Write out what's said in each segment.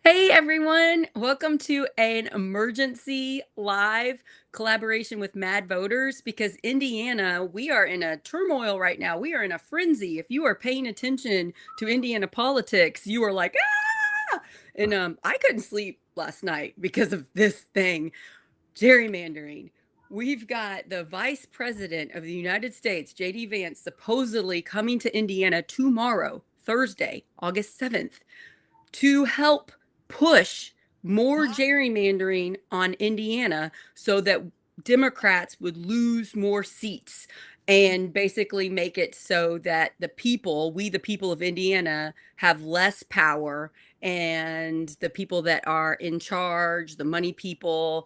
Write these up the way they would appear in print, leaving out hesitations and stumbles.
Hey everyone, welcome to an emergency live collaboration with MadVoters because Indiana, we are in a turmoil right now. We are in a frenzy. If you are paying attention to Indiana politics, you are like, ah! And I couldn't sleep last night because of this thing, gerrymandering. We've got the Vice President of the United States, JD Vance, supposedly coming to Indiana tomorrow, Thursday, August 7th, to help push more gerrymandering on Indiana so that Democrats would lose more seats and basically make it so that we the people of Indiana, have less power, and the people that are in charge, the money people,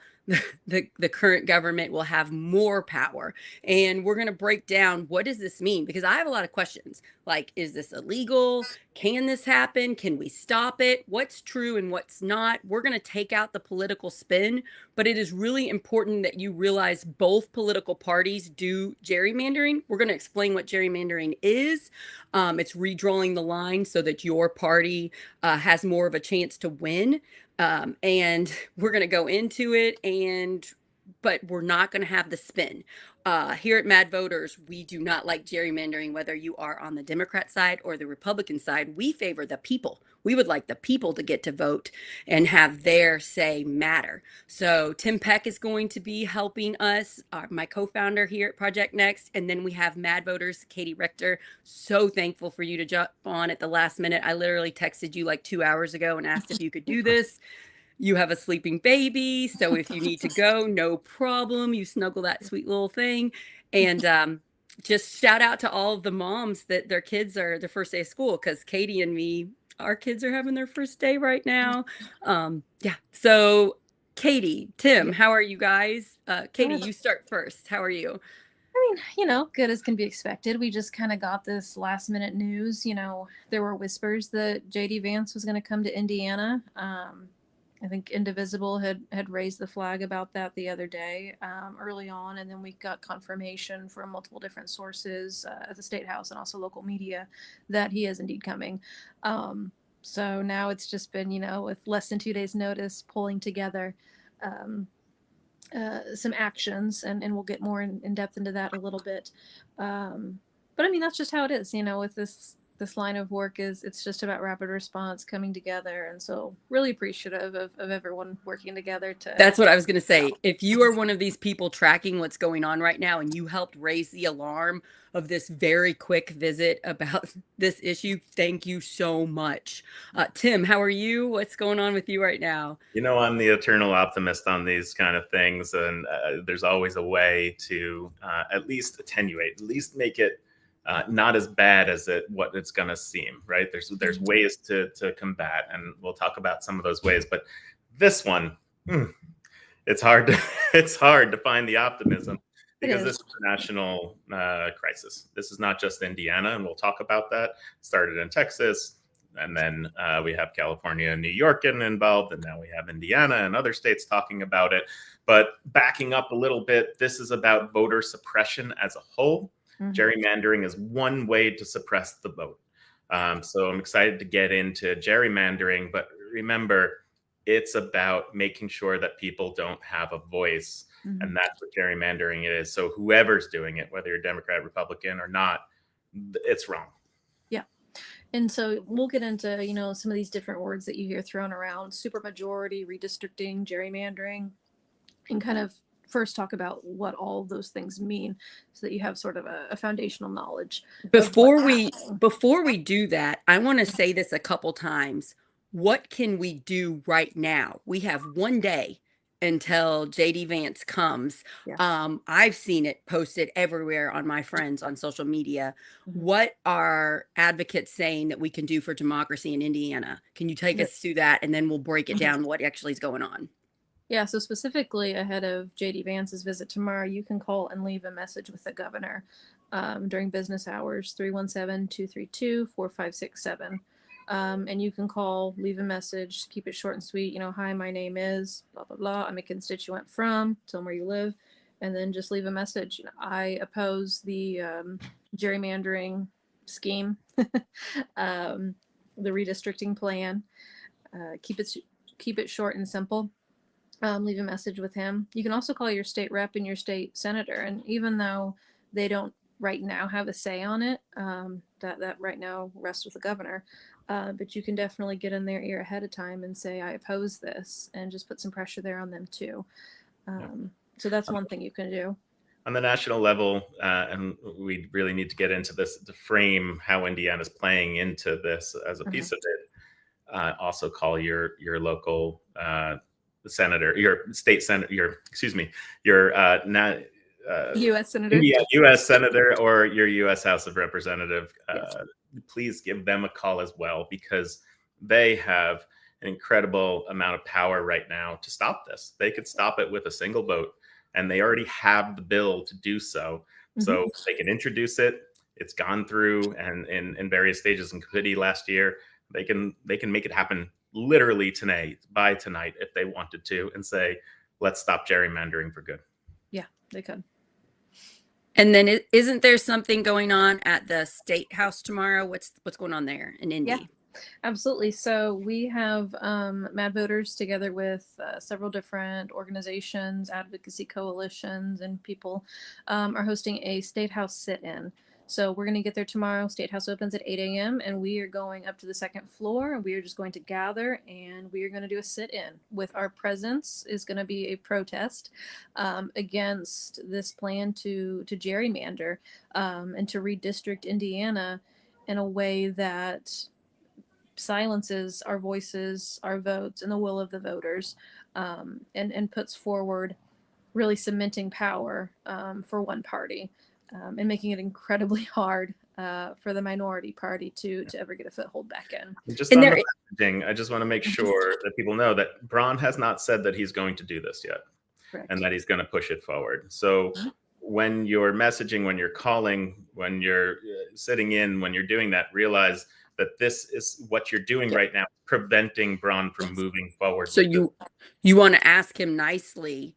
the current government will have more power. And we're going to break down, what does this mean? Because I have a lot of questions. Like, is this illegal? Can this happen? Can we stop it? What's true and what's not? We're going to take out the political spin, but it is really important that you realize both political parties do gerrymandering. We're going to explain what gerrymandering is. It's redrawing the line so that your party has more of a chance to win. And we're going to go into it, but we're not going to have the spin. Here at MadVoters, we do not like gerrymandering, whether you are on the Democrat side or the Republican side. We favor the people. We would like the people to get to vote and have their say matter. So Tim Peck is going to be helping us, my co-founder here at Project Next. And then we have MadVoters, Kaitie Richter. So thankful for you to jump on at the last minute. I literally texted you like 2 hours ago and asked if you could do this. You have a sleeping baby, so if you need to go, no problem. You snuggle that sweet little thing. And just shout out to all of the moms that their kids are their first day of school, because Kaitie and me, our kids are having their first day right now. Yeah. So Kaitie, Tim, how are you guys? Kaitie, you start first. How are you? Good as can be expected. We just kind of got this last minute news. There were whispers that JD Vance was going to come to Indiana. I think Indivisible had raised the flag about that the other day, early on, and then we got confirmation from multiple different sources at the State House and also local media that he is indeed coming. So now it's just been, with less than 2 days' notice, pulling together some actions, and we'll get more in depth into that a little bit. But I mean, that's just how it is, with this line of work. It's just about rapid response coming together, and so really appreciative of everyone working together to. That's what I was going to say. If you are one of these people tracking what's going on right now and you helped raise the alarm of this very quick visit about this issue, thank you so much. Tim, how are you? What's going on with you right now? I'm the eternal optimist on these kind of things, and there's always a way to at least attenuate, at least make it not as bad as what it's going to seem. Right? There's ways to combat, and we'll talk about some of those ways. But this one, it's hard to find the optimism, because this is a national crisis. This is not just Indiana, and we'll talk about that. It started in Texas. And then we have California and New York getting involved, and now we have Indiana and other states talking about it. But backing up a little bit, this is about voter suppression as a whole. Mm-hmm. Gerrymandering is one way to suppress the vote. So I'm excited to get into gerrymandering, but remember, it's about making sure that people don't have a voice. Mm-hmm. And that's what gerrymandering is. So whoever's doing it, whether you're Democrat, Republican or not, it's wrong. And so we'll get into, some of these different words that you hear thrown around: supermajority, redistricting, gerrymandering, and kind of first talk about what all of those things mean, so that you have sort of a foundational knowledge. Before we do that, I want to say this a couple times. What can we do right now? We have one day until JD Vance comes. Yeah. I've seen it posted everywhere on my friends on social media. Mm-hmm. What are advocates saying that we can do for democracy in Indiana? Can you take us through that, and then we'll break it down what actually is going on? Yeah, so specifically ahead of JD Vance's visit tomorrow, you can call and leave a message with the governor during business hours, 317-232-4567. And you can call, leave a message, keep it short and sweet. Hi, my name is blah, blah, blah. I'm a constituent from, tell them where you live, and then just leave a message. I oppose the gerrymandering scheme, the redistricting plan. Keep it short and simple. Leave a message with him. You can also call your state rep and your state senator, and even though they don't right now have a say on it, that right now rests with the governor, but you can definitely get in their ear ahead of time and say, I oppose this, and just put some pressure there on them too. So that's one thing you can do. On the national level, and we really need to get into this to frame how Indiana's playing into this as a piece of it. Also call your local senator, your state senator, your U.S. senator. Yeah, U.S. senator or your U.S. House of Representative. Yes. Please give them a call as well, because they have an incredible amount of power right now to stop this. They could stop it with a single vote, and they already have the bill to do so. So they can introduce it. It's gone through and in various stages in committee last year. They can make it happen literally by tonight if they wanted to, and say, let's stop gerrymandering for good. Yeah, they could. And then isn't there something going on at the State House tomorrow? What's going on there in Indy? Yeah, absolutely. So we have MadVoters together with several different organizations, advocacy coalitions, and people are hosting a State House sit-in. So we're going to get there tomorrow. State House opens at 8 a.m. and we are going up to the second floor, and we are just going to gather, and we are going to do a sit-in. With our presence is going to be a protest against this plan to gerrymander and to redistrict Indiana in a way that silences our voices, our votes, and the will of the voters, and puts forward really cementing power for one party. And making it incredibly hard for the minority party to ever get a foothold back in. Just on the messaging, I just want to make sure that people know that Braun has not said that he's going to do this yet. Correct. And that he's going to push it forward. So when you're messaging, when you're calling, when you're sitting in, when you're doing that, realize that this is what you're doing right now, preventing Braun from moving forward. So you want to ask him nicely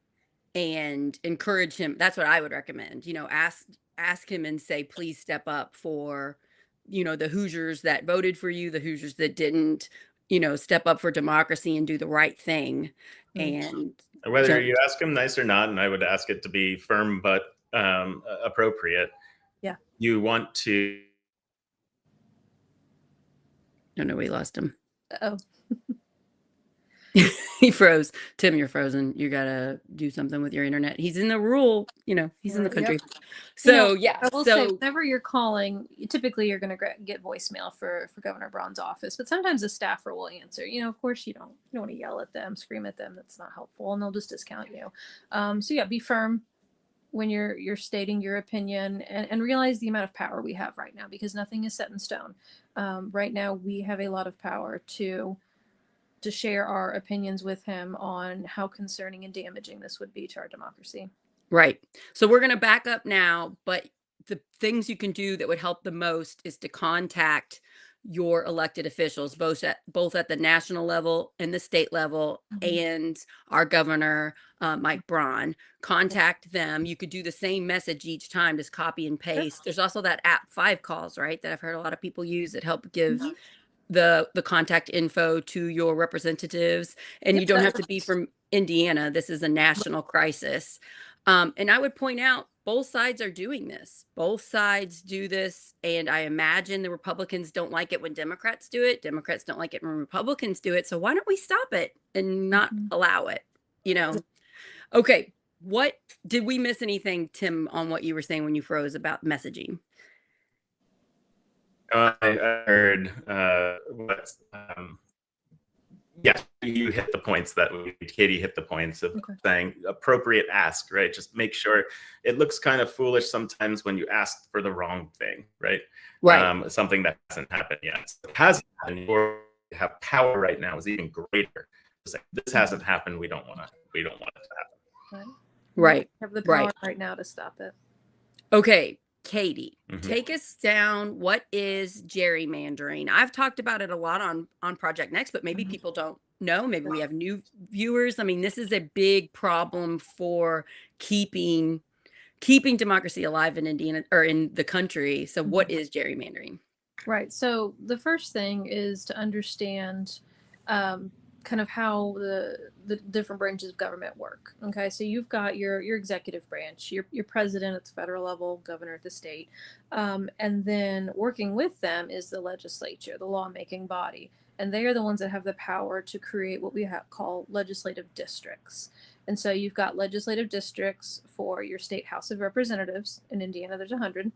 and encourage him. That's what I would recommend. Ask him and say, please step up for, the Hoosiers that voted for you, the Hoosiers that didn't, step up for democracy and do the right thing. And whether you ask him nice or not, and I would ask it to be firm but appropriate. Yeah. You want to. Oh no, we lost him. Oh. He froze. Tim, you're frozen. You gotta do something with your internet. He's in the rural, he's in the country. Yep. So yeah. I will say, whenever you're calling, typically you're going to get voicemail for Governor Braun's office, but sometimes a staffer will answer. Of course you don't want to yell at them, scream at them. That's not helpful, and they'll just discount you. So yeah, be firm when you're stating your opinion, and realize the amount of power we have right now, because nothing is set in stone. Right now we have a lot of power to share our opinions with him on how concerning and damaging this would be to our democracy. Right. So we're going to back up now, but the things you can do that would help the most is to contact your elected officials, both at the national level and the state level, and our governor, Mike Braun. Contact them. You could do the same message each time, just copy and paste. There's also that app 5 Calls, right, that I've heard a lot of people use that help give the contact info to your representatives, and you don't have to be from Indiana. This is a national crisis. And I would point out, both sides are doing this. Both sides do this. And I imagine the Republicans don't like it when Democrats do it. Democrats don't like it when Republicans do it. So why don't we stop it and not allow it? Okay. What did we miss anything, Tim, on what you were saying when you froze about messaging? I heard yeah, you hit the points that Kaitie hit the points of saying appropriate ask, right? Just make sure. It looks kind of foolish sometimes when you ask for the wrong thing, right? Right. Something that hasn't happened yet. So it hasn't happened. You have power right now is even greater. It's like, this hasn't happened. We don't want it to happen. Right. We have the power right now to stop it. Okay. Kaitie, take us down. What is gerrymandering? I've talked about it a lot on Project Next, but maybe people don't know. Maybe we have new viewers. I mean, this is a big problem for keeping democracy alive in Indiana, or in the country. So what is gerrymandering? Right. So the first thing is to understand kind of how the different branches of government work. Okay, so you've got your executive branch, your president at the federal level, governor at the state, and then working with them is the legislature, the lawmaking body, and they are the ones that have the power to create what we call legislative districts. And so you've got legislative districts for your state House of Representatives. In Indiana, there's 100.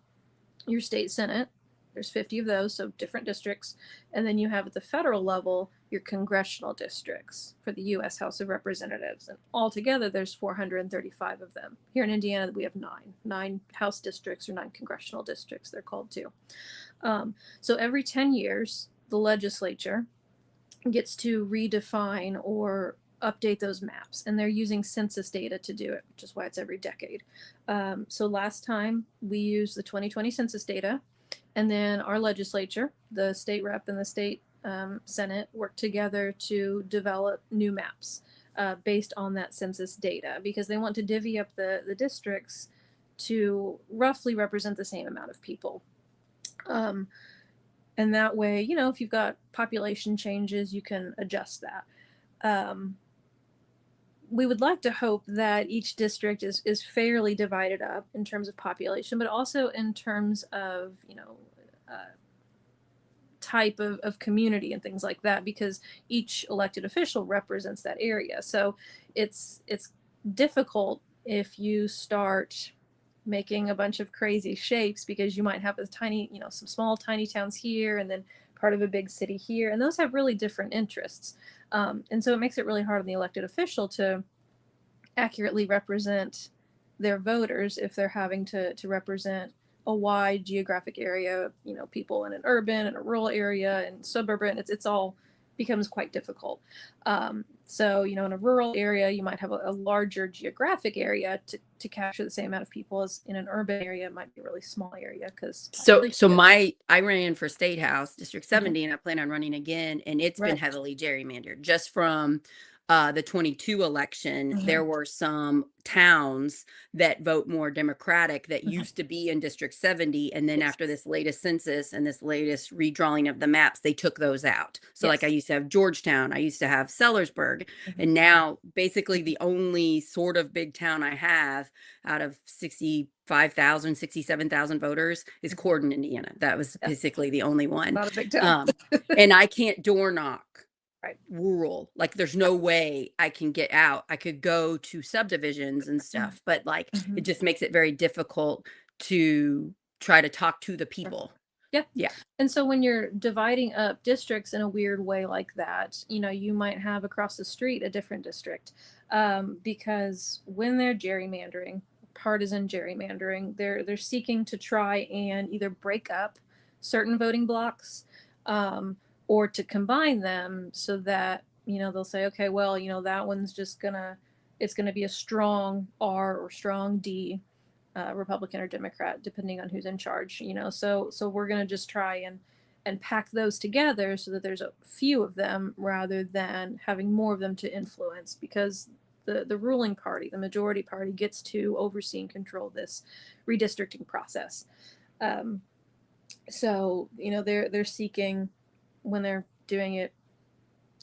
Your state Senate, there's 50 of those, so different districts. And then you have at the federal level your congressional districts for the U.S. House of Representatives. And altogether, there's 435 of them. Here in Indiana, we have nine House districts, or 9 congressional districts, they're called too. So every 10 years, the legislature gets to redefine or update those maps, and they're using census data to do it, which is why it's every decade. So last time we used the 2020 census data, and then our legislature, the state rep and the state Senate, worked together to develop new maps based on that census data, because they want to divvy up the districts to roughly represent the same amount of people. And that way, if you've got population changes, you can adjust that. We would like to hope that each district is fairly divided up in terms of population, but also in terms of, type of community and things like that, because each elected official represents that area. So it's difficult if you start making a bunch of crazy shapes, because you might have a tiny, some small tiny towns here, and then part of a big city here, and those have really different interests. And so it makes it really hard on the elected official to accurately represent their voters if they're having to represent a wide geographic area, people in an urban and a rural area and suburban. It's all becomes quite difficult. So, in a rural area, you might have a larger geographic area to capture the same amount of people, as in an urban area, it might be a really small area. Because I ran for State House District 70, and I plan on running again, and it's been heavily gerrymandered. Just from the 22 election, there were some towns that vote more Democratic that used to be in District 70, and then after this latest census and this latest redrawing of the maps, they took those out. So like I used to have Georgetown, I used to have Sellersburg, and now basically the only sort of big town I have out of 65,000, 67,000 voters is Corden, Indiana. That was basically the only one. Not a big town. And I can't door knock rural. Like there's no way I can get out. I could go to subdivisions and stuff, but like it just makes it very difficult to try to talk to the people. Yeah. And so when you're dividing up districts in a weird way like that, you might have across the street a different district, because when they're gerrymandering, partisan gerrymandering, they're seeking to try and either break up certain voting blocks, or to combine them, so that they'll say, okay, well, that one's just it's gonna be a strong R or strong D, Republican or Democrat, depending on who's in charge. So we're gonna just try and pack those together so that there's a few of them, rather than having more of them to influence, because the ruling party, the majority party, gets to oversee and control this redistricting process. So they're seeking, when they're doing it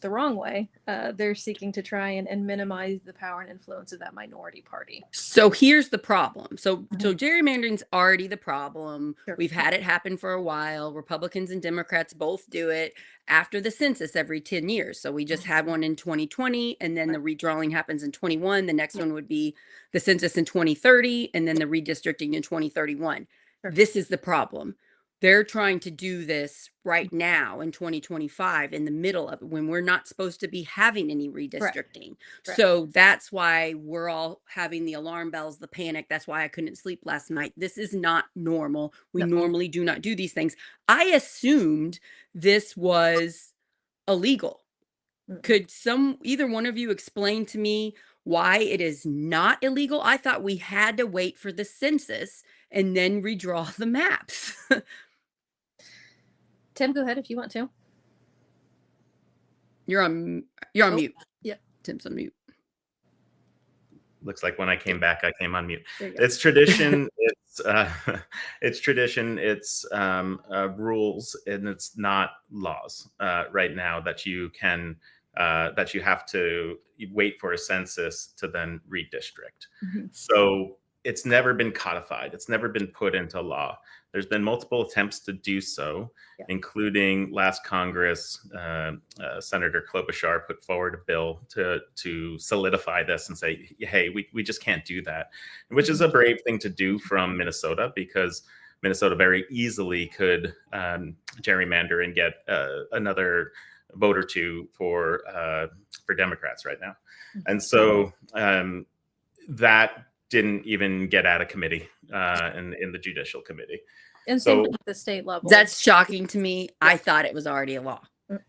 the wrong way, they're seeking to try and minimize the power and influence of that minority party. So here's the problem. So gerrymandering's already the problem. We've had it happen for a while. Republicans and Democrats both do it after the census every 10 years. So we just had one in 2020, and then the redrawing happens in 21. The next one would be the census in 2030, and then the redistricting in 2031. This is the problem. They're trying to do this right now in 2025, in the middle of it, when we're not supposed to be having any redistricting. So that's why we're all having the alarm bells, the panic. That's why I couldn't sleep last night. This is not normal. We normally do not do these things. I assumed this was illegal. Could either one of you explain to me why it is not illegal? I thought we had to wait for the census and then redraw the maps. Tim, go ahead if you want to. You're on mute. Yeah. Tim's on mute. Looks like when I came back, I came on mute. There you go. It's tradition. It's tradition. It's rules, and it's not laws right now that you can that you have to wait for a census to then redistrict. Mhm. So it's never been codified. It's never been put into law. There's been multiple attempts to do so, Yeah. including last Congress. Senator Klobuchar put forward a bill to solidify this and say, hey, we just can't do that, which is a brave thing to do from Minnesota, because Minnesota very easily could gerrymander and get another vote or two for Democrats right now. And so that didn't even get out of committee in the Judicial Committee. And same thing at the state level. That's shocking to me. I thought it was already a law.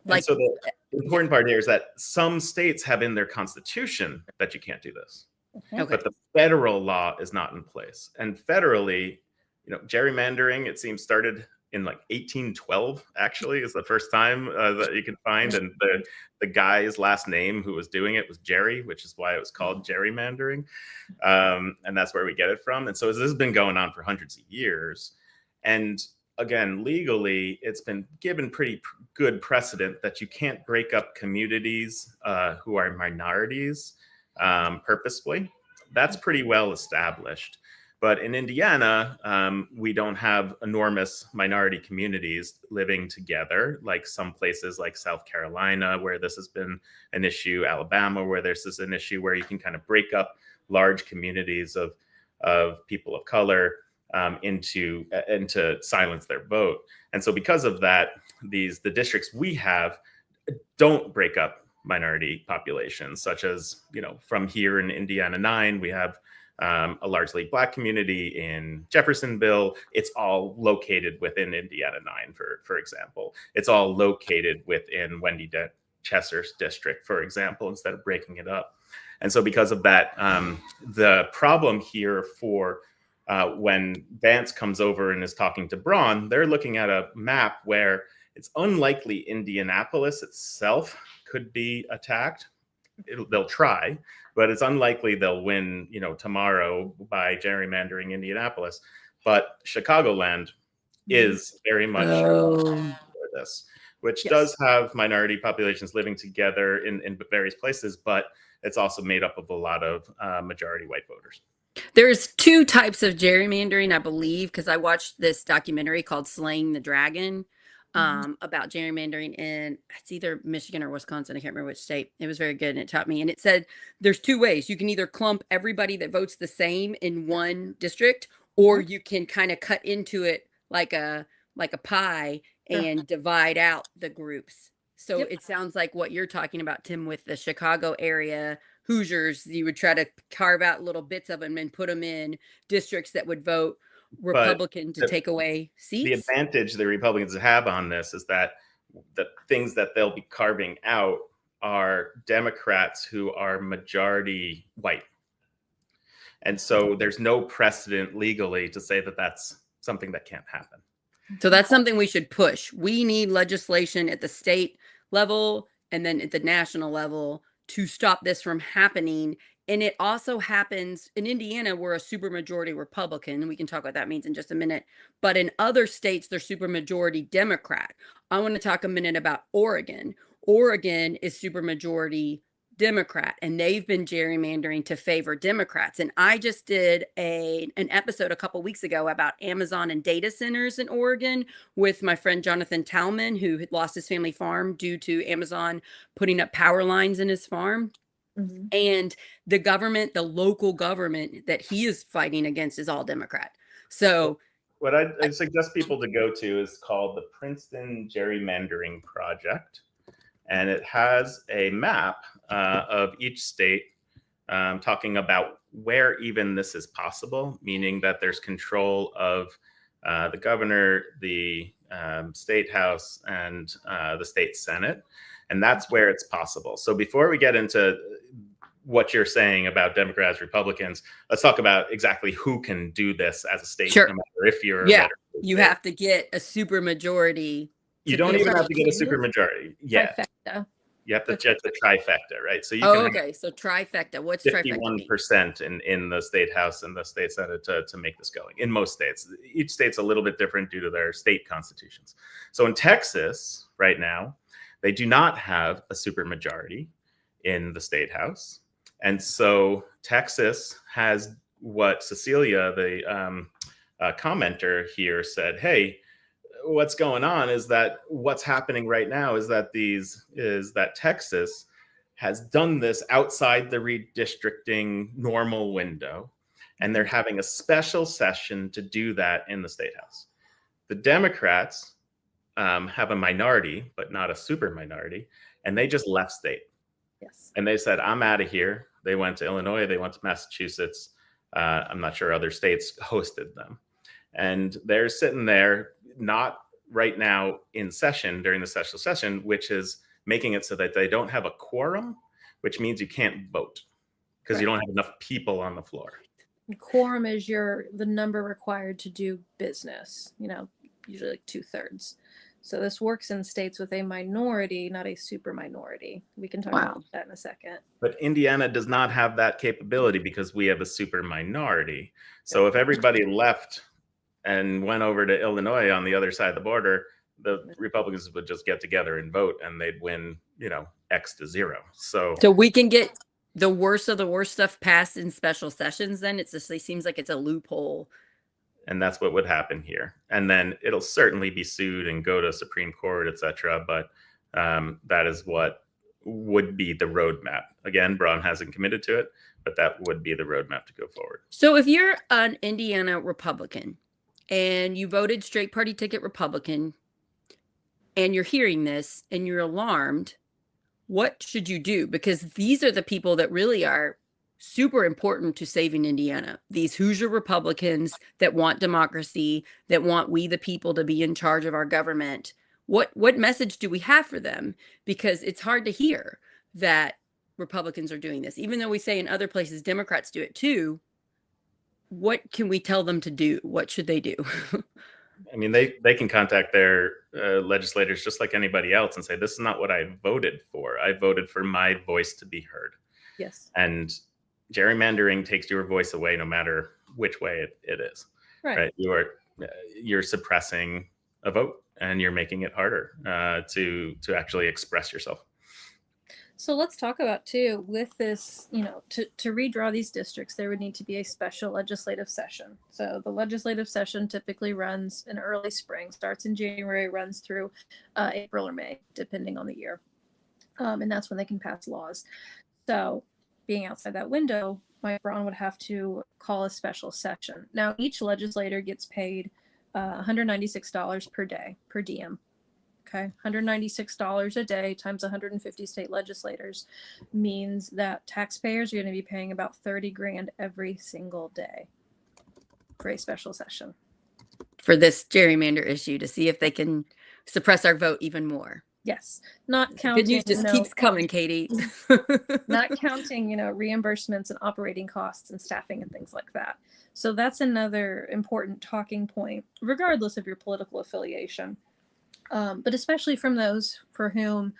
Like, so the important part here is that some states have in their constitution that you can't do this. Okay. But the federal law is not in place. And federally, gerrymandering, it seems, started in like 1812, actually, is the first time that you can find. And the guy's last name who was doing it was Jerry, which is why it was called gerrymandering. And that's where we get it from. And so this has been going on for hundreds of years. And again, legally, it's been given pretty good precedent that you can't break up communities who are minorities purposefully. That's pretty well established. But in Indiana, we don't have enormous minority communities living together like some places like South Carolina, where this has been an issue, Alabama, where this is an issue, where you can kind of break up large communities of people of color into silence their vote. And so because of that, the districts we have don't break up minority populations, such as, from here in Indiana 9, we have a largely Black community in Jeffersonville. It's all located within Indiana 9, for example. It's all located within Wendy Chesser's district, for example, instead of breaking it up. And so because of that, the problem here for when Vance comes over and is talking to Braun, they're looking at a map where it's unlikely Indianapolis itself could be attacked. They'll try, but it's unlikely they'll win, tomorrow by gerrymandering Indianapolis. But Chicagoland is very much for this, which does have minority populations living together in various places, but it's also made up of a lot of majority white voters. There's two types of gerrymandering, I believe, because I watched this documentary called Slaying the Dragon about gerrymandering in, it's either Michigan or Wisconsin. I can't remember which state. It was very good, and it taught me. And it said there's two ways. You can either clump everybody that votes the same in one district, or you can kind of cut into it like a pie and divide out the groups. So it sounds like what you're talking about, Tim, with the Chicago area Hoosiers, you would try to carve out little bits of them and put them in districts that would vote Republican to take away seats. The advantage the Republicans have on this is that the things that they'll be carving out are Democrats who are majority white. And so there's no precedent legally to say that that's something that can't happen. So that's something we should push. We need legislation at the state level and then at the national level to stop this from happening. And it also happens in Indiana, we're a supermajority Republican. We can talk what that means in just a minute. But in other states, they're supermajority Democrat. I want to talk a minute about Oregon. Oregon is supermajority Democrat, and they've been gerrymandering to favor Democrats. And I just did an episode a couple weeks ago about Amazon and data centers in Oregon with my friend Jonathan Talman, who had lost his family farm due to Amazon putting up power lines in his farm. And the government, the local government that he is fighting against is all Democrat. So what I suggest people to go to is called the Princeton Gerrymandering Project. And it has a map of each state talking about where even this is possible, meaning that there's control of the governor, the state house, and the state senate. And that's where it's possible. So before we get into what you're saying about Democrats, Republicans, let's talk about exactly who can do this as a state. Sure. No matter if you're you have to get a supermajority. You don't even have to get a supermajority. Yeah. Trifecta. You have to check the trifecta, right? So you Oh, can okay. So trifecta. What's trifecta mean? 51% in the state house and the state senate to make this going in most states. Each state's a little bit different due to their state constitutions. So in Texas right now, they do not have a supermajority in the state house. And so Texas has what Cecilia, the commenter here, said, hey, what's going on is that what's happening right now is that Texas has done this outside the redistricting normal window, and they're having a special session to do that in the state house. The Democrats have a minority, but not a super minority, and they just left state. Yes. And they said, I'm out of here. They went to Illinois, they went to Massachusetts. I'm not sure other states hosted them. And they're sitting there, not right now in session during the special session, which is making it so that they don't have a quorum, which means you can't vote because you don't have enough people on the floor. Quorum is the number required to do business, usually like 2/3. So this works in states with a minority, not a super minority. We can talk about that in a second. But Indiana does not have that capability because we have a super minority. So if everybody left and went over to Illinois on the other side of the border, the Republicans would just get together and vote, and they'd win, X to 0. So we can get the worst of the worst stuff passed in special sessions. Then it seems like it's a loophole. And that's what would happen here. And then it'll certainly be sued and go to Supreme Court, et cetera. But that is what would be the roadmap. Again, Braun hasn't committed to it, but that would be the roadmap to go forward. So if you're an Indiana Republican and you voted straight party ticket Republican and you're hearing this and you're alarmed, what should you do? Because these are the people that really are super important to saving Indiana. These Hoosier Republicans that want democracy, that want we the people to be in charge of our government. What message do we have for them? Because it's hard to hear that Republicans are doing this. Even though we say in other places Democrats do it too, what can we tell them to do? What should they do? I mean, they can contact their legislators just like anybody else and say, this is not what I voted for. I voted for my voice to be heard. Yes. And gerrymandering takes your voice away no matter which way it is. Right? You're suppressing a vote and you're making it harder to actually express yourself. So let's talk about too, with this, to redraw these districts, there would need to be a special legislative session. So the legislative session typically runs in early spring, starts in January, runs through April or May, depending on the year. And that's when they can pass laws. So being outside that window, Mike Braun would have to call a special session. Now, each legislator gets paid $196 per day, per diem. Okay, $196 a day times 150 state legislators means that taxpayers are going to be paying about $30,000 every single day for a special session. For this gerrymander issue, to see if they can suppress our vote even more. Yes, not counting. Good news just keeps coming, Kaitie. Not counting, reimbursements and operating costs and staffing and things like that. So that's another important talking point, regardless of your political affiliation. But especially from those for whom,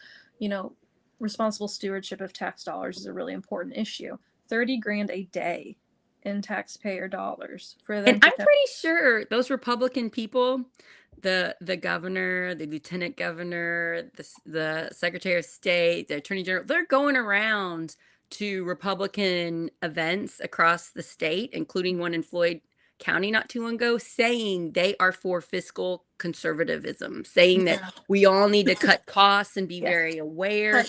responsible stewardship of tax dollars is a really important issue. $30,000 a day in taxpayer dollars for them. And I'm pretty sure those Republican people, the governor, the lieutenant governor, the secretary of state, the attorney general, they're going around to Republican events across the state, including one in Floyd County not too long ago, saying they are for fiscal conservatism, saying that we all need to cut costs and be very aware.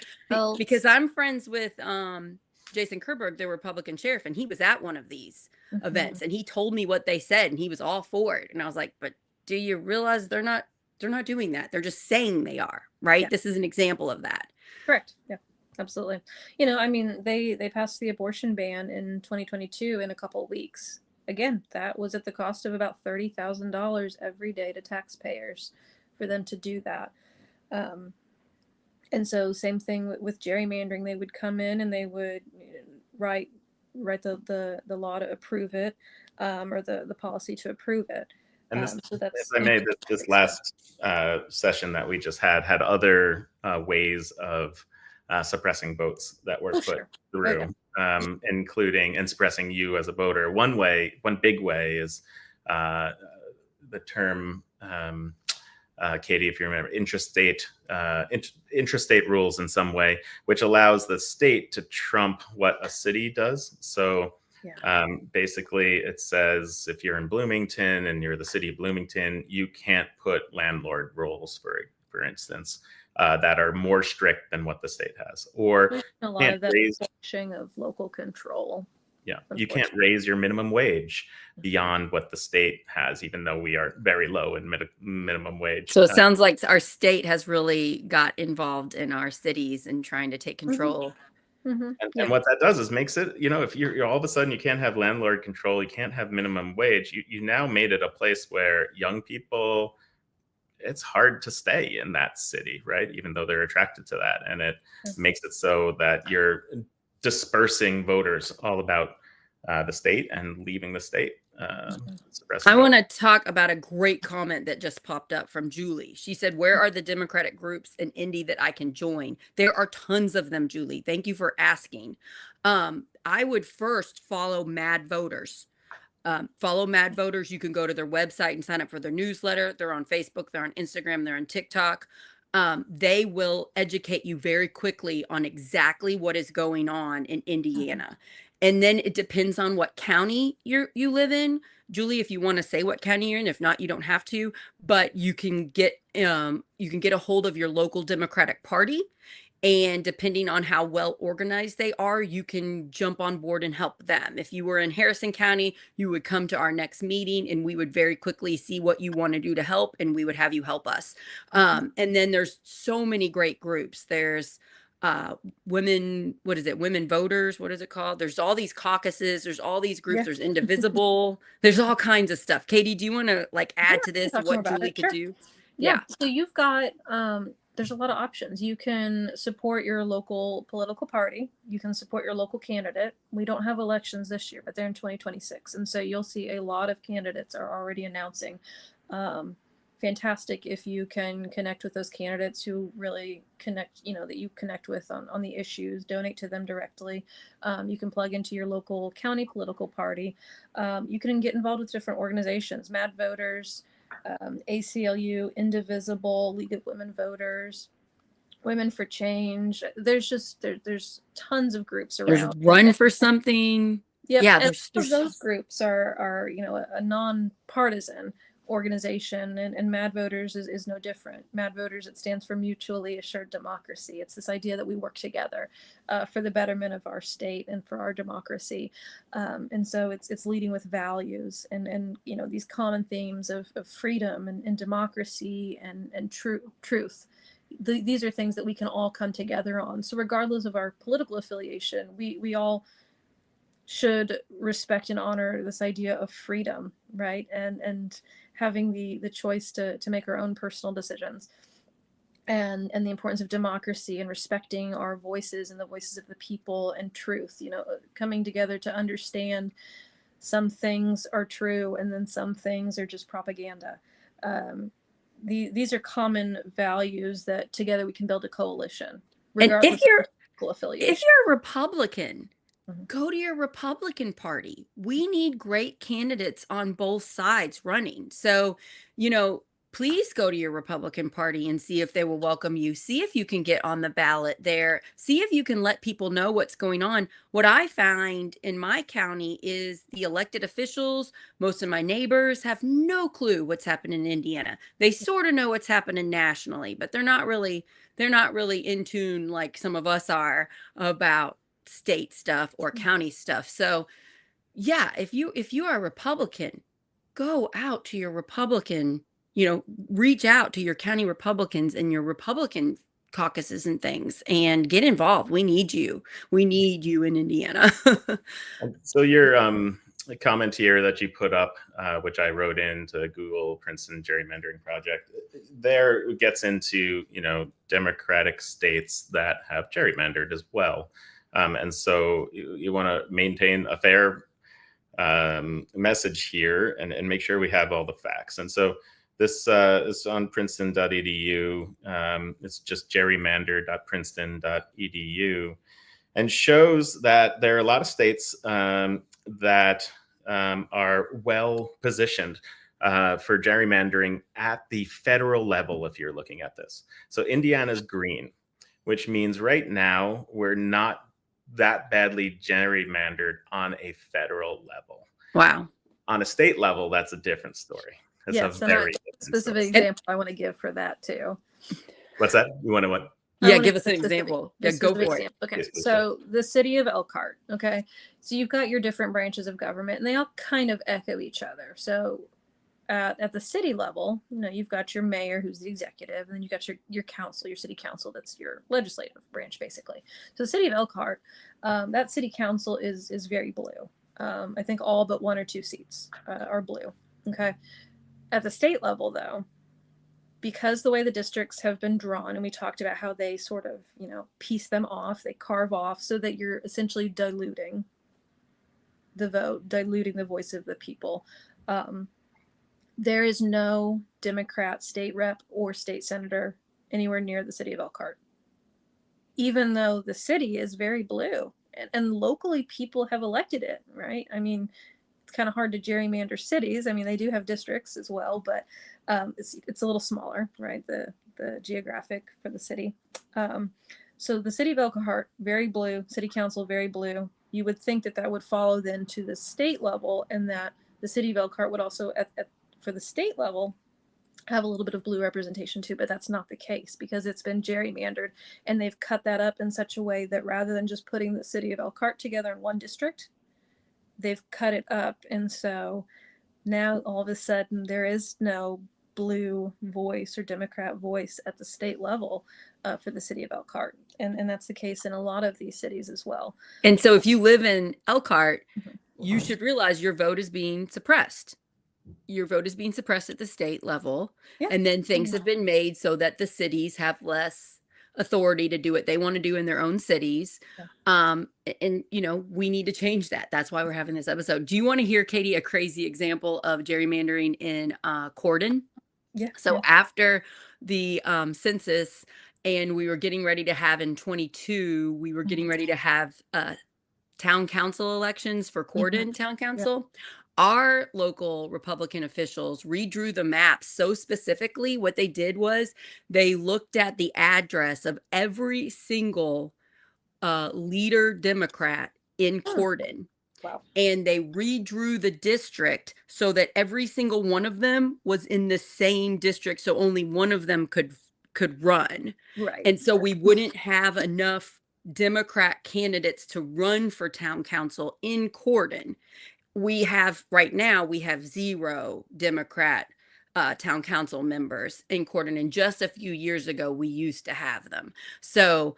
Because I'm friends with Jason Kerberg, the Republican sheriff, and he was at one of these events, and he told me what they said, and he was all for it. And I was like, but do you realize they're not doing that? They're just saying they are, right? Yeah. This is an example of that. Correct. Yeah, absolutely. They passed the abortion ban in 2022 in a couple of weeks. Again, that was at the cost of about $30,000 every day to taxpayers for them to do that. And so same thing with gerrymandering. They would come in and they would write the law to approve it, or the policy to approve it. And this, so that's, if I may, this last session that we just had other ways of suppressing votes that were put Sure. through, including and suppressing you as a voter. One big way is the term, Kaitie, if you remember, intrastate rules in some way, which allows the state to trump what a city does. So basically, it says if you're in Bloomington and you're the city of Bloomington, you can't put landlord rules, for instance, that are more strict than what the state has, or a lot of that pushing of local control. Yeah, you can't raise your minimum wage beyond what the state has, even though we are very low in minimum wage. So it sounds like our state has really got involved in our cities and trying to take control. And what that does is makes it, if you're all of a sudden you can't have landlord control, you can't have minimum wage, you now made it a place where young people, it's hard to stay in that city, right? Even though they're attracted to that. And it makes it so that you're dispersing voters all about the state and leaving the state. I want to talk about a great comment that just popped up from Julie. She said, where are the Democratic groups in Indy that I can join? There are tons of them, Julie. Thank you for asking. I would first follow MadVoters. Follow MadVoters. You can go to their website and sign up for their newsletter. They're on Facebook, they're on Instagram, they're on TikTok. They will educate you very quickly on exactly what is going on in Indiana. And then it depends on what county you live in. Julie, if you want to say what county you're in, if not, you don't have to, but you can get a hold of your local Democratic Party. And depending on how well organized they are, you can jump on board and help them. If you were in Harrison County, you would come to our next meeting and we would very quickly see what you want to do to help, and we would have you help us. And then there's so many great groups. There's women voters, what is it called? There's all these caucuses, there's all these groups, there's Indivisible, there's all kinds of stuff. Kaitie, do you want to add to this what Julie could do? Yeah. So you've got there's a lot of options. You can support your local political party. You can support your local candidate. We don't have elections this year, but they're in 2026. And so you'll see a lot of candidates are already announcing. Fantastic if you can connect with those candidates who really connect, that you connect with on the issues, donate to them directly. You can plug into your local county political party. You can get involved with different organizations, MadVoters, ACLU, Indivisible, League of Women Voters, Women for Change. There's tons of groups around. There's Run for Something. Yep. Yeah, those groups are a nonpartisan organization, and MadVoters is no different. MadVoters, it stands for Mutually Assured Democracy. It's this idea that we work together for the betterment of our state and for our democracy. And so it's leading with values and these common themes of freedom and democracy and truth. These are things that we can all come together on. So regardless of our political affiliation, we all should respect and honor this idea of freedom, right? And having the choice to make our own personal decisions, and the importance of democracy and respecting our voices and the voices of the people, and truth, coming together to understand some things are true and then some things are just propaganda. These are common values that together we can build a coalition. And if you're a Republican, go to your Republican Party. We need great candidates on both sides running. So, please go to your Republican Party and see if they will welcome you. See if you can get on the ballot there. See if you can let people know what's going on. What I find in my county is the elected officials, most of my neighbors, have no clue what's happening in Indiana. They sort of know what's happening nationally, but they're not really in tune like some of us are about state stuff or county stuff. So yeah, if you are a Republican, go out to your Republican, reach out to your county Republicans and your Republican caucuses and things and get involved. We need you in Indiana. So your comment here that you put up, which I wrote into Google Princeton Gerrymandering Project, there gets into Democratic states that have gerrymandered as well. And so you want to maintain a fair message here and make sure we have all the facts. And so This is on princeton.edu. It's just gerrymander.princeton.edu, and shows that there are a lot of states that are well positioned for gerrymandering at the federal level, if you're looking at this. So Indiana's green, which means right now we're not that badly gerrymandered on a federal level. Wow. On a state level, that's a different story. It's Yes, a and very a different specific story. example I want to give for that too. What's that? You want to what? Yeah, give us an example. Yeah, go for it. Example. Okay, Yes, please, so the city of Elkhart. Okay, so you've got your different branches of government, and they all kind of echo each other. So at the city level, you've got your mayor, who's the executive, and then you've got your council, your city council, that's your legislative branch, basically. So the city of Elkhart, that city council is very blue. I think all but 1 or 2 seats are blue. Okay, at the state level, though, because the way the districts have been drawn, and we talked about how they sort of, piece them off, they carve off so that you're essentially diluting the vote, diluting the voice of the people. There is no Democrat state rep or state senator anywhere near the city of Elkhart, even though the city is very blue, and locally people have elected it, right? I mean, it's kind of hard to gerrymander cities. I mean, they do have districts as well, but it's a little smaller, right? The geographic for the city. So the city of Elkhart, very blue, city council, very blue. You would think that would follow then to the state level, and that the city of Elkhart would also, for the state level, have a little bit of blue representation too, but that's not the case because it's been gerrymandered, and they've cut that up in such a way that rather than just putting the city of Elkhart together in one district, they've cut it up. And so now all of a sudden there is no blue voice or Democrat voice at the state level for the city of Elkhart. And that's the case in a lot of these cities as well. And so if you live in Elkhart, you should realize your vote is being suppressed. Your vote is being suppressed at the state level. Yeah. And then things have been made so that the cities have less authority to do what they want to do in their own cities. Yeah. And we need to change that. That's why we're having this episode. Do you want to hear, Kaitie, a crazy example of gerrymandering in Corden? Yeah. So after the census, and we were getting ready to have in 22, we were getting ready to have town council elections for Corden Town Council. Yeah. Our local Republican officials redrew the maps so specifically. What they did was they looked at the address of every single leader Democrat in Corden. Wow. And they redrew the district so that every single one of them was in the same district. So only one of them could run. Right. And so we wouldn't have enough Democrat candidates to run for town council in Corden. Right now we have 0 Democrat town council members in Corden. And just a few years ago, we used to have them. So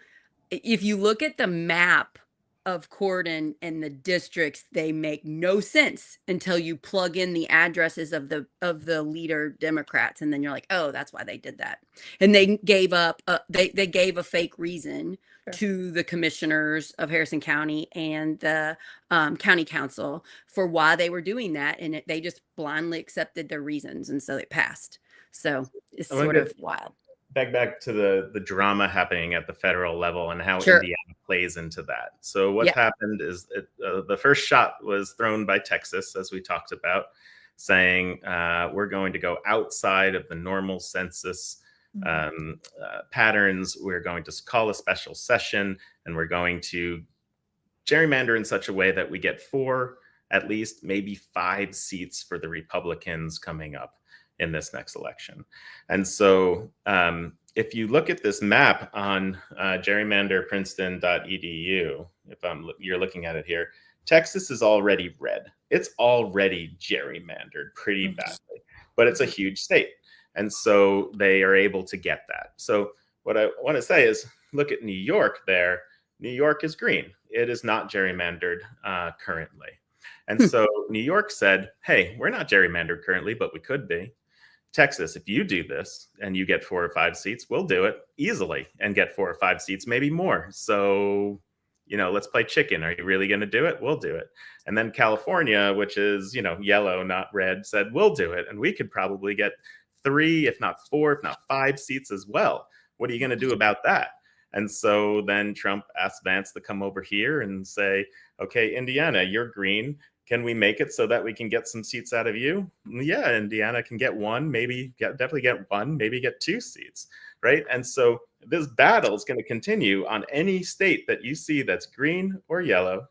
if you look at the map of Corden and the districts, they make no sense until you plug in the addresses of the leader Democrats, and then you're like, oh, that's why they did that. And they gave up. They gave a fake reason to the commissioners of Harrison County and the county council for why they were doing that, and they just blindly accepted their reasons, and so it passed. So it's sort of wild. Back to the drama happening at the federal level and how Indiana plays into that. So what happened is the first shot was thrown by Texas, as we talked about, saying we're going to go outside of the normal census patterns. We're going to call a special session, and we're going to gerrymander in such a way that we get 4, at least maybe 5 seats for the Republicans coming up in this next election. And so if you look at this map on gerrymanderprinceton.edu, if you're looking at it here, Texas is already red. It's already gerrymandered pretty badly, but it's a huge state. And so they are able to get that. So what I want to say is, look at New York there. New York is green. It is not gerrymandered currently. And so New York said, hey, we're not gerrymandered currently, but we could be. Texas, if you do this and you get 4 or 5 seats, we'll do it easily and get 4 or 5 seats, maybe more. So, let's play chicken. Are you really going to do it? We'll do it. And then California, which is, yellow, not red, said, we'll do it. And we could probably get 3, if not 4, if not 5 seats as well. What are you going to do about that? And so then Trump asked Vance to come over here and say, okay, Indiana, you're green. Can we make it so that we can get some seats out of you? Yeah, Indiana can get one, definitely get one, maybe get 2 seats, right? And so this battle is going to continue on any state that you see that's green or yellow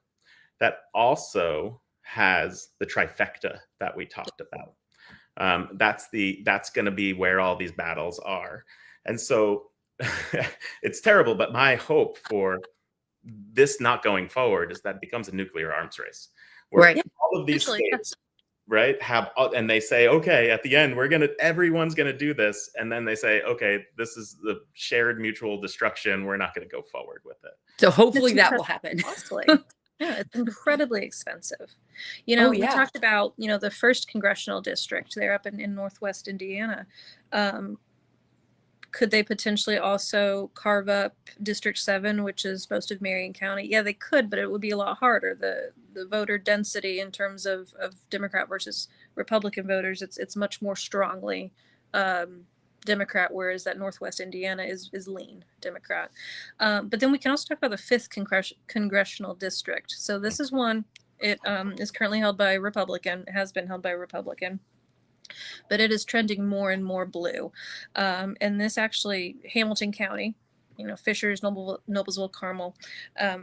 that also has the trifecta that we talked about. That's going to be where all these battles are. And so it's terrible, but my hope for this not going forward is that it becomes a nuclear arms race where all of these states, right, have, and they say, okay, at the end, everyone's gonna do this, and then they say, okay, this is the shared mutual destruction. We're not gonna go forward with it. So hopefully that will happen. Yeah, it's incredibly expensive. You know, we talked about, you know, the first congressional district there up in Northwest Indiana. Could they potentially also carve up District 7, which is most of Marion County? Yeah, they could, but it would be a lot harder. The voter density in terms of Democrat versus Republican voters, it's much more strongly Democrat, whereas that Northwest Indiana is lean Democrat. But then we can also talk about the 5th congressional district. So this is one, it is currently held by a Republican, has been held by a Republican, but it is trending more and more blue. And this actually, Hamilton County, you know, Fishers, Noblesville, Carmel,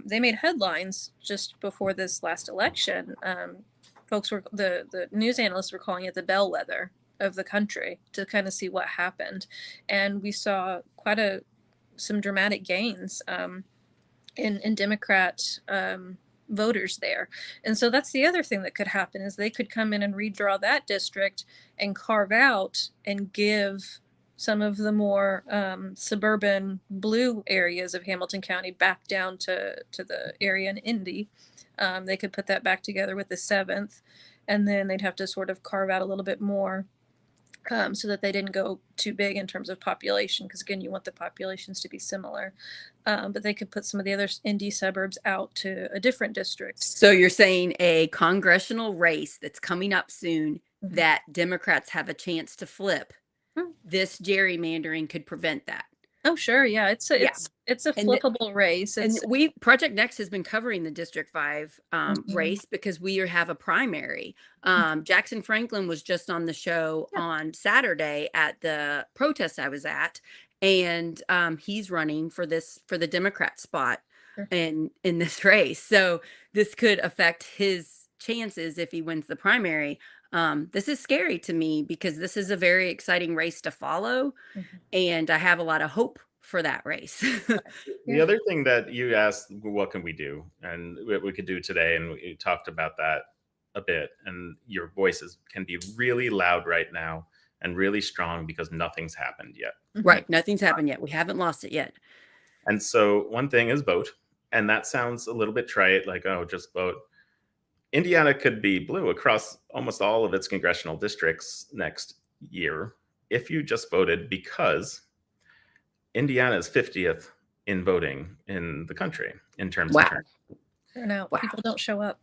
they made headlines just before this last election. The news analysts were calling it the bellwether of the country to kind of see what happened. And we saw some dramatic gains in Democrat voters there. And so that's the other thing that could happen is they could come in and redraw that district and carve out and give some of the more suburban blue areas of Hamilton County back down to the area in Indy. They could put that back together with the 7th, and then they'd have to sort of carve out a little bit more so that they didn't go too big in terms of population, because again, you want the populations to be similar. But they could put some of the other Indy suburbs out to a different district. So you're saying a congressional race that's coming up soon that Democrats have a chance to flip. This gerrymandering could prevent that. Oh, sure. Yeah. It's a flippable race. And Project Next has been covering the District 5 race because we have a primary. Jackson Franklin was just on the show on Saturday at the protest I was at, and he's running for the Democrat spot in this race. So this could affect his chances if he wins the primary. This is scary to me because this is a very exciting race to follow, and I have a lot of hope for that race. The other thing that you asked, what can we do? And what we could do today, and we talked about that a bit, and your voices can be really loud right now and really strong because nothing's happened yet. Right. Nothing's happened yet. We haven't lost it yet. And so one thing is vote. And that sounds a little bit trite, like, oh, just vote. Indiana could be blue across almost all of its congressional districts next year if you just voted, because Indiana is 50th in voting in the country in terms of turnout. People don't show up.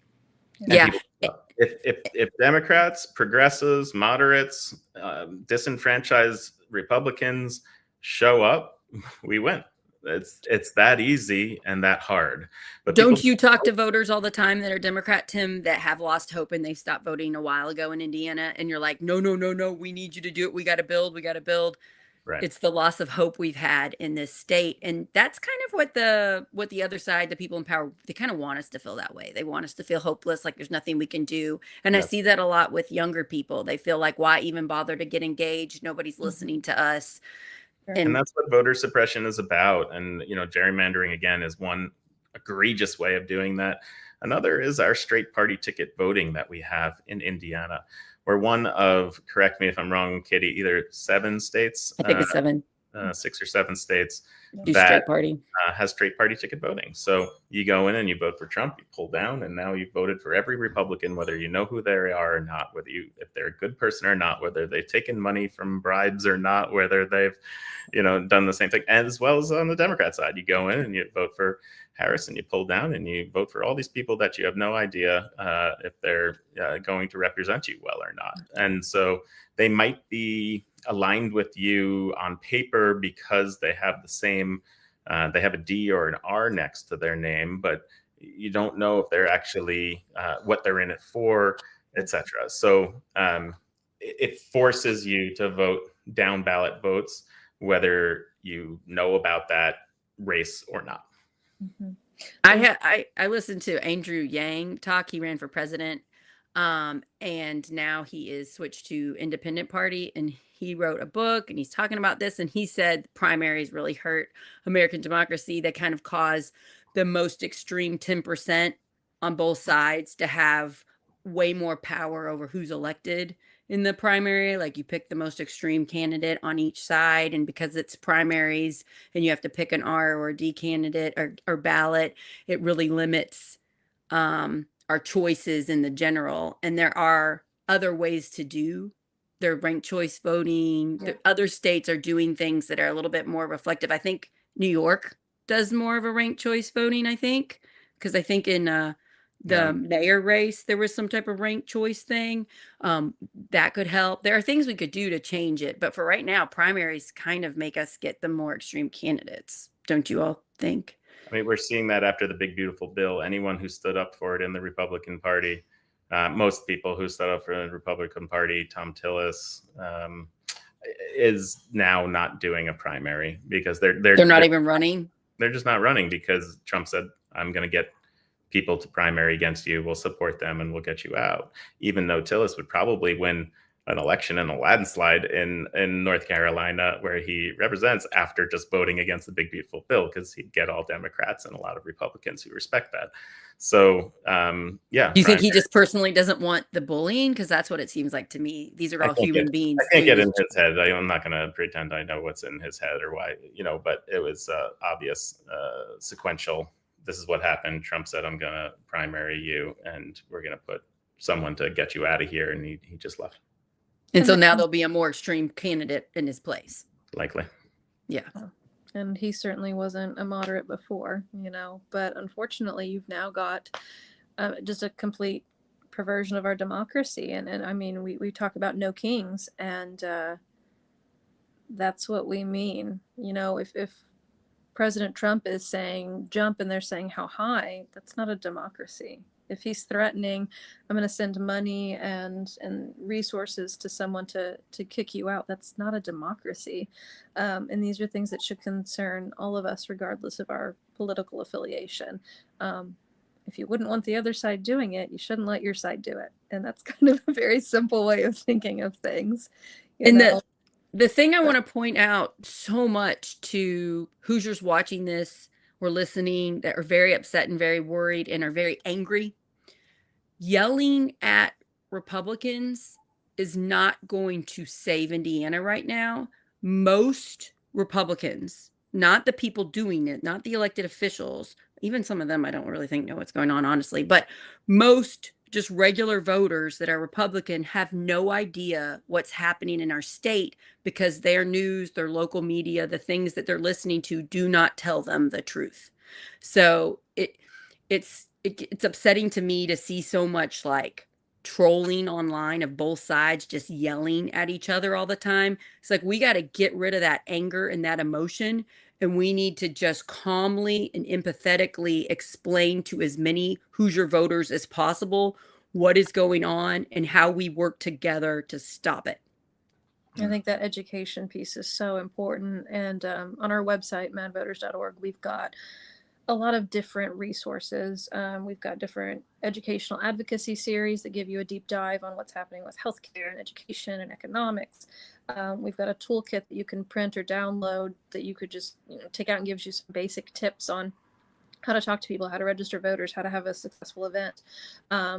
If Democrats, progressives, moderates, disenfranchised Republicans show up, we win. It's that easy and that hard. But don't you talk to voters all the time that are Democrat, Tim, that have lost hope and they stopped voting a while ago in Indiana, and you're like, no, we need you to do it. We got to build. Right. It's the loss of hope we've had in this state. And that's kind of what the other side, the people in power, they kind of want us to feel that way. They want us to feel hopeless, like there's nothing we can do. And I see that a lot with younger people. They feel like, why even bother to get engaged? Nobody's listening to us. And that's what voter suppression is about. And, you know, gerrymandering, again, is one egregious way of doing that. Another is our straight party ticket voting that we have in Indiana. We're one of, correct me if I'm wrong, Kaitie, either 7 states. I think it's 7. 6 or 7 states that straight party. Has straight party ticket voting. So you go in and you vote for Trump, you pull down, and now you've voted for every Republican, whether you know who they are or not, if they're a good person or not, whether they've taken money from bribes or not, whether they've, done the same thing. And as well as on the Democrat side, you go in and you vote for Harris and you pull down and you vote for all these people that you have no idea if they're going to represent you well or not. And so they might be aligned with you on paper because they have the same, they have a D or an R next to their name, but you don't know if they're actually what they're in it for, etc. So it forces you to vote down ballot votes, whether you know about that race or not. Mm-hmm. I listened to Andrew Yang talk. He ran for president, and now he is switched to Independent Party, and he wrote a book, and he's talking about this, and he said primaries really hurt American democracy. They kind of cause the most extreme 10% on both sides to have way more power over who's elected in the primary. Like, you pick the most extreme candidate on each side, and because it's primaries and you have to pick an R or a D candidate or ballot, it really limits our choices in the general. And there are other ways to do their ranked choice voting. Yeah. Other states are doing things that are a little bit more reflective. I think New York does more of a ranked choice voting, I think, because I think in the mayor race, there was some type of ranked choice thing that could help. There are things we could do to change it, but for right now, primaries kind of make us get the more extreme candidates. Don't you all think? I mean, we're seeing that after the big, beautiful bill. Anyone who stood up for it in the Republican Party, most people who stood up for the Republican Party, Tom Tillis, is now not doing a primary because they're not even running. They're just not running because Trump said, I'm going to get people to primary against you. We'll support them and we'll get you out. Even though Tillis would probably win an election in a landslide in North Carolina, where he represents, after just voting against the big, beautiful bill, because he'd get all Democrats and a lot of Republicans who respect that. So, yeah. Do you think he just personally doesn't want the bullying? Because that's what it seems like to me. These are all human beings. I can't get in his head. I'm not going to pretend I know what's in his head or why, but it was obvious, sequential. This is what happened. Trump said, I'm going to primary you and we're going to put someone to get you out of here. And he just left. And so now there'll be a more extreme candidate in his place. Likely. Yeah. And he certainly wasn't a moderate before, but unfortunately you've now got just a complete perversion of our democracy. And I mean, we talk about no kings, and that's what we mean. If President Trump is saying jump and they're saying how high, that's not a democracy. If he's threatening, I'm going to send money and resources to someone to kick you out, that's not a democracy. And these are things that should concern all of us, regardless of our political affiliation. If you wouldn't want the other side doing it, you shouldn't let your side do it. And that's kind of a very simple way of thinking of things. The thing I want to point out so much to Hoosiers watching this or listening that are very upset and very worried and are very angry, yelling at Republicans is not going to save Indiana right now. Most Republicans, not the people doing it, not the elected officials, even some of them I don't really think know what's going on, honestly, but most just regular voters that are Republican have no idea what's happening in our state because their news, their local media, the things that they're listening to do not tell them the truth. So it's upsetting to me to see so much like trolling online of both sides just yelling at each other all the time. It's like, we got to get rid of that anger and that emotion, and we need to just calmly and empathetically explain to as many Hoosier voters as possible what is going on and how we work together to stop it. I think that education piece is so important. And on our website, madvoters.org, we've got a lot of different resources. We've got different educational advocacy series that give you a deep dive on what's happening with healthcare and education and economics. We've got a toolkit that you can print or download that you could just take out and gives you some basic tips on how to talk to people, how to register voters, how to have a successful event.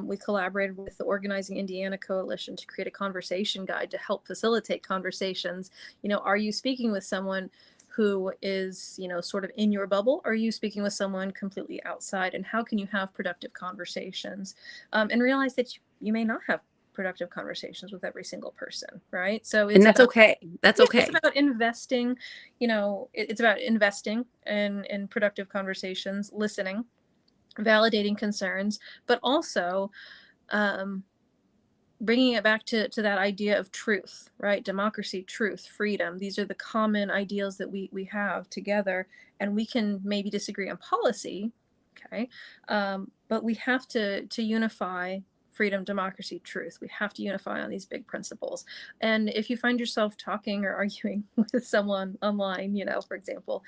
We collaborated with the Organizing Indiana Coalition to create a conversation guide to help facilitate conversations. Are you speaking with someone who is, sort of in your bubble? Or are you speaking with someone completely outside? And how can you have productive conversations? And realize that you may not have productive conversations with every single person, right? So And that's okay. That's okay. It's about investing, it's about investing in productive conversations, listening, validating concerns, but also bringing it back to that idea of truth, right? Democracy, truth, freedom. These are the common ideals that we have together, and we can maybe disagree on policy, okay? But we have to unify freedom, democracy, truth. We have to unify on these big principles. And if you find yourself talking or arguing with someone online, for example,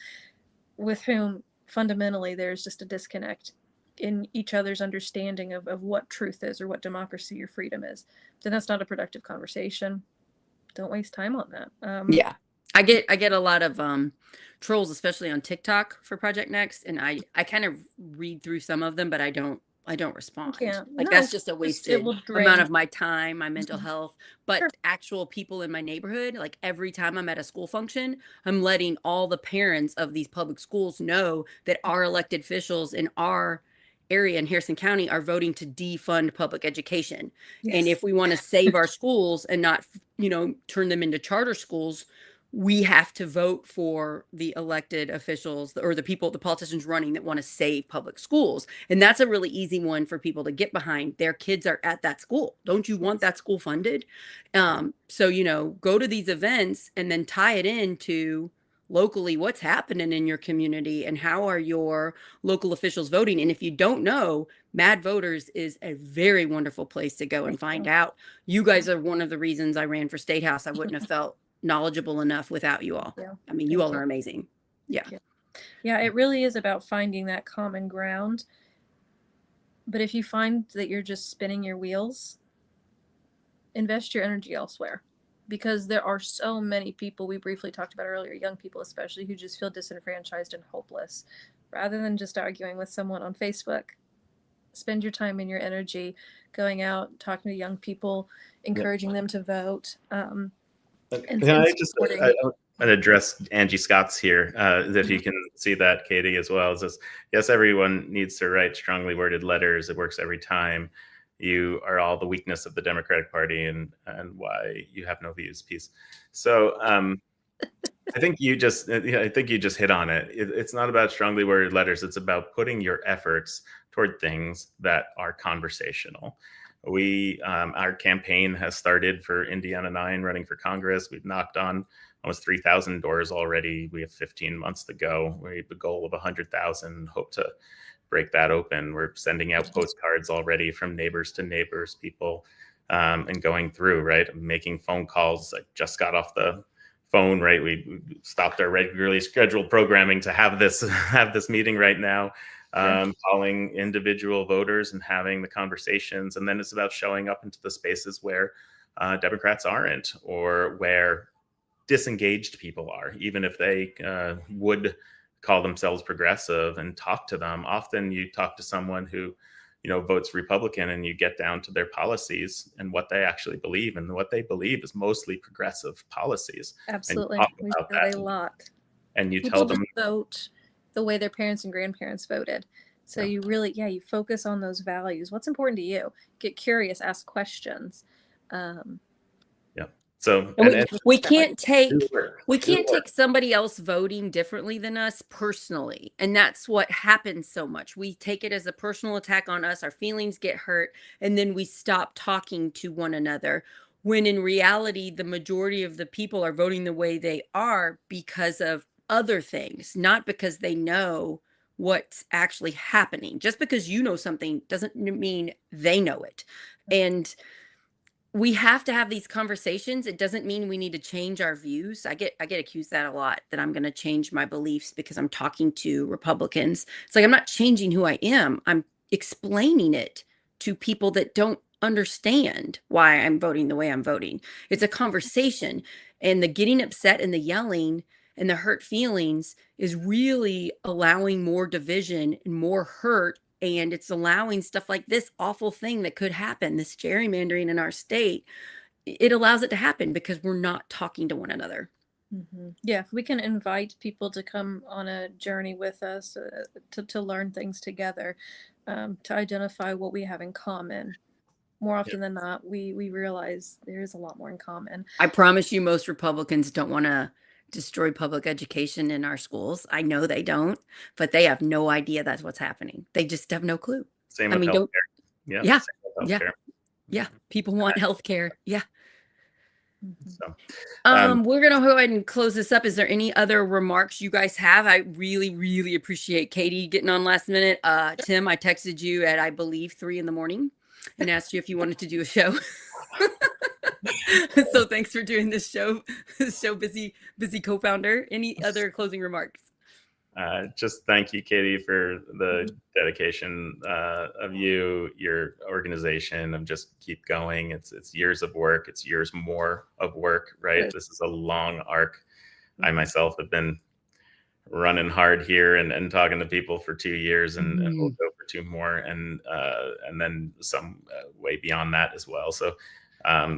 with whom fundamentally there's just a disconnect in each other's understanding of what truth is or what democracy or freedom is, then that's not a productive conversation. Don't waste time on that. Yeah. I get a lot of trolls, especially on TikTok for Project Next, and I kind of read through some of them, but I don't respond. Like, that's just a wasted amount of my time, my mental health. But Sure. actual people in my neighborhood, like every time I'm at a school function, I'm letting all the parents of these public schools know that our elected officials in our area in Harrison County are voting to defund public education. And Yes. if we want to save our schools and not, turn them into charter schools, we have to vote for the elected officials or the politicians running that want to save public schools. And that's a really easy one for people to get behind. Their kids are at that school. Don't you want that school funded? So, go to these events and then tie it into locally what's happening in your community and how are your local officials voting. And if you don't know, MadVoters is a very wonderful place to go and find out. You guys are one of the reasons I ran for State House. I wouldn't have felt knowledgeable enough without you all. Yeah. I mean, you all are amazing. Yeah. Yeah, it really is about finding that common ground. But if you find that you're just spinning your wheels, invest your energy elsewhere. Because there are so many people, we briefly talked about earlier, young people especially, who just feel disenfranchised and hopeless. Rather than just arguing with someone on Facebook, spend your time and your energy going out, talking to young people, encouraging them to vote. Can I just address Angie Scott's here, if you can see that, Kaitie, as well. It says, yes, everyone needs to write strongly worded letters. It works every time. You are all the weakness of the Democratic Party and why you have no views. Peace. So I think you just hit on it. It's not about strongly worded letters. It's about putting your efforts toward things that are conversational. Our campaign has started for Indiana 9 running for Congress. We've knocked on almost 3,000 doors already. We have 15 months to go. We have a goal of 100,000. Hope to break that open. We're sending out postcards already from neighbors to neighbors, people, and going through, right? Making phone calls. I just got off the phone, right? We stopped our regularly scheduled programming to have this meeting right now. Calling individual voters and having the conversations. And then it's about showing up into the spaces where Democrats aren't, or where disengaged people are, even if they would call themselves progressive, and talk to them. Often you talk to someone who, votes Republican, and you get down to their policies and what they actually believe. And what they believe is mostly progressive policies. Absolutely. We about say that. a lot. And you People tell them vote the way their parents and grandparents voted. So you really, you focus on those values. What's important to you? Get curious, ask questions. So we can't take somebody else voting differently than us personally. And that's what happens so much. We take it as a personal attack on us. Our feelings get hurt. And then we stop talking to one another, when in reality, the majority of the people are voting the way they are because of other things, not because they know what's actually happening. Just because you know something doesn't mean they know it. And we have to have these conversations. It doesn't mean we need to change our views. I get accused that a lot, that I'm going to change my beliefs because I'm talking to Republicans. It's like, I'm not changing who I am. I'm explaining it to people that don't understand why I'm voting the way I'm voting. It's a conversation, and the getting upset and the yelling and the hurt feelings is really allowing more division and more hurt. And it's allowing stuff like this awful thing that could happen, this gerrymandering in our state. It allows it to happen because we're not talking to one another. Mm-hmm. Yeah, if we can invite people to come on a journey with us, to learn things together, to identify what we have in common, more often than not, we realize there is a lot more in common. I promise you, most Republicans don't want to destroy public education in our schools. I know they don't, but they have no idea that's what's happening. They just have no clue. Same I with mean, healthcare. don't, Yeah, yeah, same with yeah, healthcare. yeah. People want health care. Yeah. So, We're gonna go ahead and close this up. Is there any other remarks you guys have? I really, really appreciate Kaitie getting on last minute. Tim, I texted you at I believe 3 a.m. and asked you if you wanted to do a show. So thanks for doing this show. Busy co-founder. Any other closing remarks? just thank you, Kaitie, for the dedication of you, your organization, and just keep going. It's years of work. It's years more of work, right? This is a long arc. I myself have been running hard here and talking to people for 2 years, and we'll go for 2 more, and then some way beyond that as well. So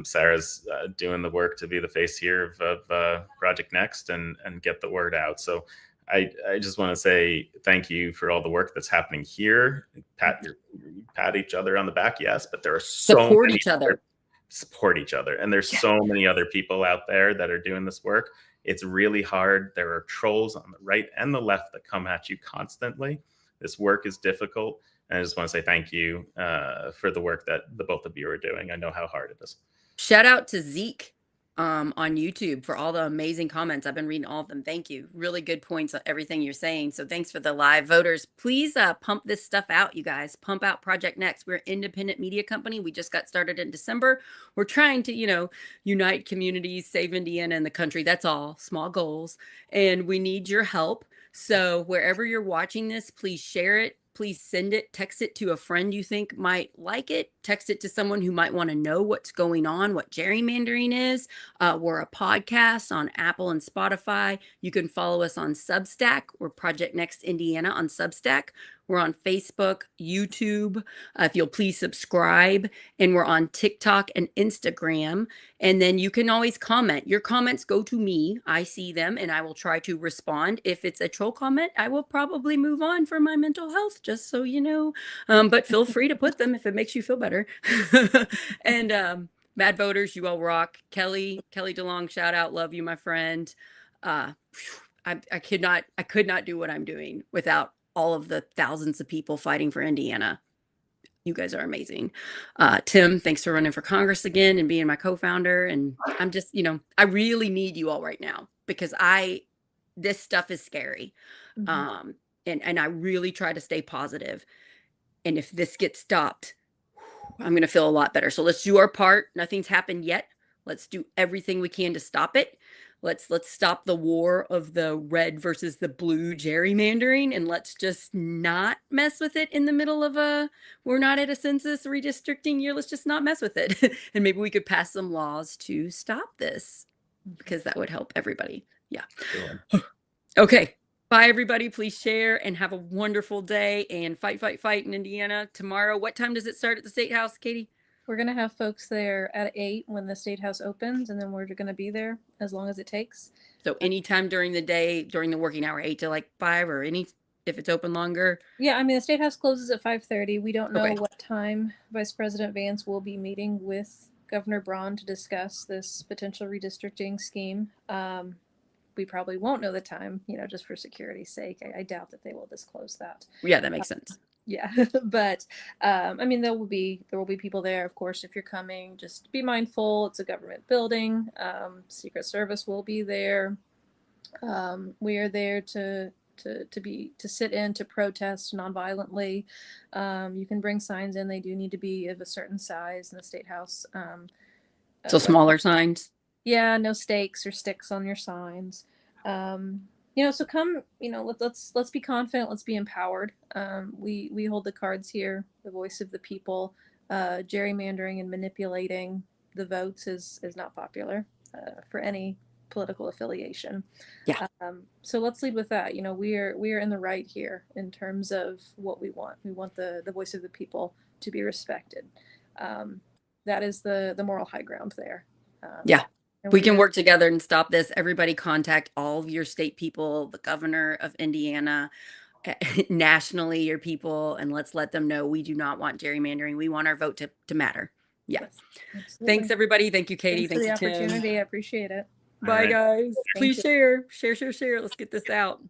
Sarah's doing the work to be the face here of Project Next and get the word out. So I just want to say thank you for all the work that's happening here. Pat each other on the back, yes, but there are support each other. Support each other, and there's so many other people out there that are doing this work. It's really hard. There are trolls on the right and the left that come at you constantly. This work is difficult, and I just want to say thank you for the work that the both of you are doing. I know how hard it is. Shout out to Zeke on YouTube for all the amazing comments. I've been reading all of them. Thank you. Really good points on everything you're saying. So thanks for the live voters. Please pump this stuff out, you guys. Pump out Project Next. We're an independent media company. We just got started in December. We're trying to, unite communities, save Indiana and the country. That's all. Small goals. And we need your help. So wherever you're watching this, please share it. Please send it, text it to a friend you think might like it. Text it to someone who might want to know what's going on, what gerrymandering is. We're a podcast on Apple and Spotify. You can follow us on Substack. We're Project Next Indiana on Substack. We're on Facebook, YouTube. If you'll please subscribe. And we're on TikTok and Instagram. And then you can always comment. Your comments go to me. I see them and I will try to respond. If it's a troll comment, I will probably move on for my mental health, just so you know. But feel free to put them if it makes you feel better. And MadVoters, you all rock. Kelly DeLong, shout out. Love you, my friend. I could not do what I'm doing without all of the thousands of people fighting for Indiana. You guys are amazing. Tim, thanks for running for Congress again and being my co-founder. And I'm just, I really need you all right now because this stuff is scary. And I really try to stay positive. And if this gets stopped, I'm going to feel a lot better. So let's do our part. Nothing's happened yet. Let's do everything we can to stop it. Let's stop the war of the red versus the blue gerrymandering, and let's just not mess with it in the middle of we're not at a census redistricting year. Let's just not mess with it. And maybe we could pass some laws to stop this because that would help everybody. Yeah. Sure. Okay. Bye, everybody. Please share and have a wonderful day and fight in Indiana tomorrow. What time does it start at the State House, Kaitie? We're going to have folks there at 8 when the State House opens, and then we're going to be there as long as it takes. So anytime during the day, during the working hour, 8 to like 5 or if it's open longer? Yeah, I mean, the State House closes at 5:30. We don't know what time Vice President Vance will be meeting with Governor Braun to discuss this potential redistricting scheme. We probably won't know the time, just for security's sake. I doubt that they will disclose that. Yeah, that makes sense. Yeah, but I mean, there will be people there. Of course, if you're coming, just be mindful. It's a government building. Secret Service will be there. We are there to sit in, to protest nonviolently. You can bring signs in. They do need to be of a certain size in the State House. So smaller signs. Yeah, no stakes or sticks on your signs. So come, let's be confident. Let's be empowered. We hold the cards here, the voice of the people. Gerrymandering and manipulating the votes is not popular for any political affiliation. Yeah. So let's lead with that. We are in the right here in terms of what we want. We want the voice of the people to be respected. That is the moral high ground there. Yeah. We can work together and stop this. Everybody contact all of your state people, the governor of Indiana, nationally, your people, and let's let them know we do not want gerrymandering. We want our vote to matter. Yeah. Yes, Thanks, absolutely. everybody. Thank you, Kaitie. Thanks for Thank the you, Tim. opportunity. I appreciate it. All Bye, right. guys. Thank Please you. share. Share. Let's get this out.